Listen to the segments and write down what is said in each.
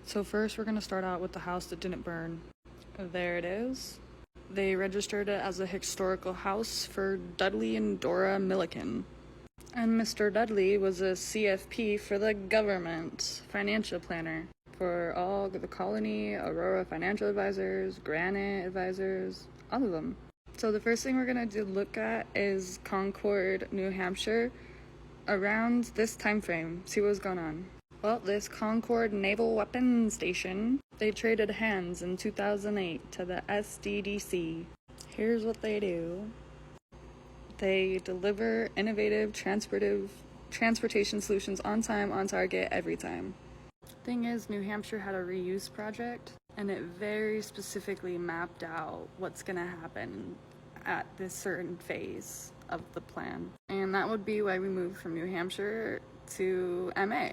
So first we're going to start out with the house that didn't burn. There it is. They registered it as a historical house for Dudley and Dora Milliken. And Mr. Dudley was a CFP for the government, financial planner for all the Colony, Aurora financial advisors, Granite advisors, all of them. So the first thing we're going to look at is Concord, New Hampshire, around this time frame. See what's going on. Well, this Concord Naval Weapons Station, they traded hands in 2008 to the SDDC. Here's what they do. They deliver innovative transportation solutions on time, on target, every time. Thing is, New Hampshire had a reuse project, and it very specifically mapped out what's going to happen at this certain phase of the plan. And that would be why we moved from New Hampshire to MA.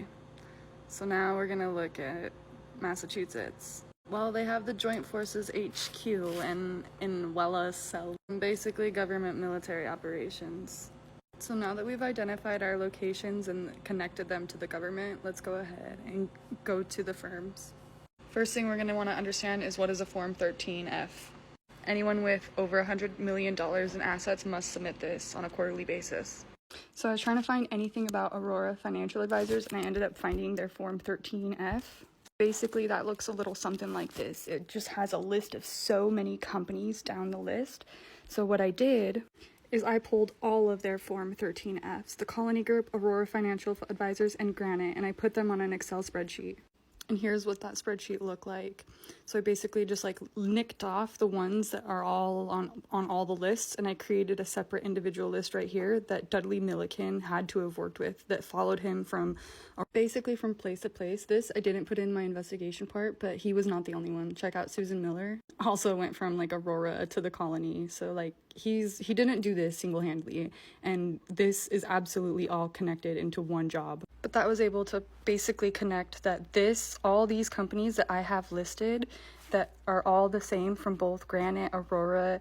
So now we're going to look at Massachusetts. Well, they have the Joint Forces HQ in Wella, South, basically government military operations. So now that we've identified our locations and connected them to the government, let's go ahead and go to the firms. First thing we're going to want to understand is what is a Form 13F. Anyone with over $100 million in assets must submit this on a quarterly basis. So I was trying to find anything about Aurora Financial Advisors, and I ended up finding their Form 13F. Basically, that looks a little something like this. It just has a list of so many companies down the list. So what I did is I pulled all of their Form 13Fs, the Colony Group, Aurora Financial Advisors, and Granite, and I put them on an Excel spreadsheet. And here's what that spreadsheet looked like. So I basically just nicked off the ones that are all on all the lists, and I created a separate individual list right here that Dudley Milliken had to have worked with, that followed him from basically from place to place. This I didn't put in my investigation part, but he was not the only one. Check out Susan Miller. Also went from Aurora to the Colony. So he didn't do this single-handedly, and this is absolutely all connected into one job. But that was able to basically connect that all these companies that I have listed that are all the same from both Granite, Aurora,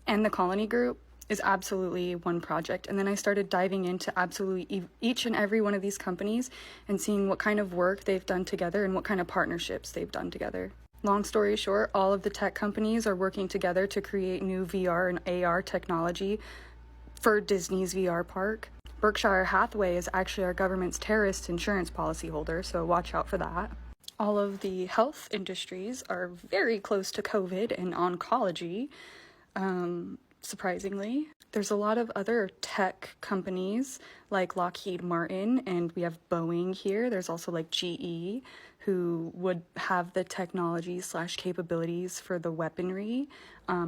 and the Colony Group is absolutely one project. And then I started diving into absolutely each and every one of these companies and seeing what kind of work they've done together and what kind of partnerships they've done together. Long story short, all of the tech companies are working together to create new VR and AR technology for Disney's VR park. Berkshire Hathaway is actually our government's terrorist insurance policy holder, so watch out for that. All of the health industries are very close to COVID and oncology, surprisingly. There's a lot of other tech companies like Lockheed Martin, and we have Boeing here. There's also GE, who would have the technology/capabilities for the weaponry,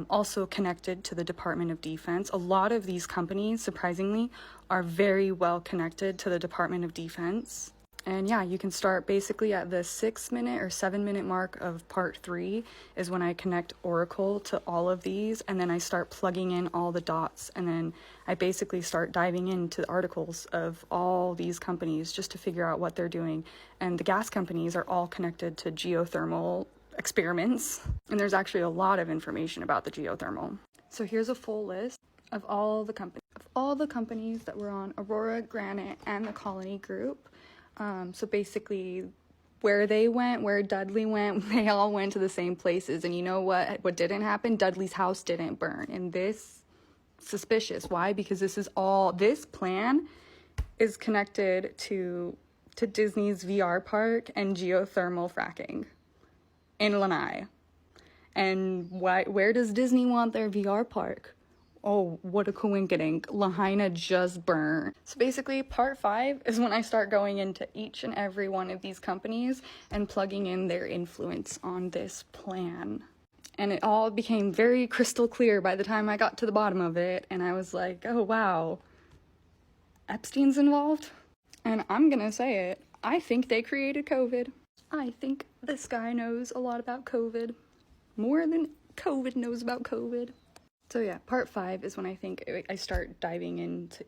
also connected to the Department of Defense. A lot of these companies, surprisingly, are very well connected to the Department of Defense. And yeah, you can start basically at the 6-minute or 7-minute mark of part 3 is when I connect Oracle to all of these, and then I start plugging in all the dots, and then I basically start diving into the articles of all these companies just to figure out what they're doing. And the gas companies are all connected to geothermal experiments, and there's actually a lot of information about the geothermal. So here's a full list of all the companies that were on Aurora, Granite, and the Colony Group. So basically where they went, where Dudley went, they all went to the same places. And you know what didn't happen? Dudley's house didn't burn. And this suspicious. Why? Because this plan is connected to Disney's VR park and geothermal fracking in Lanai. And where does Disney want their VR park? Oh, what a coincidence. Lahaina just burned. So basically, part 5 is when I start going into each and every one of these companies and plugging in their influence on this plan. And it all became very crystal clear by the time I got to the bottom of it. And I was like, oh, wow, Epstein's involved? And I'm gonna say it. I think they created COVID. I think this guy knows a lot about COVID. More than COVID knows about COVID. So yeah, part 5 is when I think I start diving into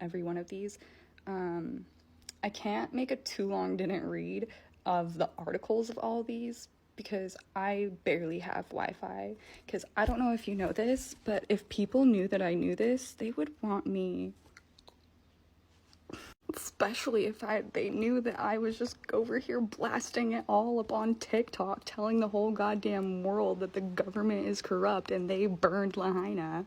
every one of these. I can't make a too long didn't read of the articles of all these because I barely have Wi-Fi. Because I don't know if you know this, but if people knew that I knew this, they would want me Especially if they knew that I was just over here blasting it all up on TikTok, telling the whole goddamn world that the government is corrupt and they burned Lahaina.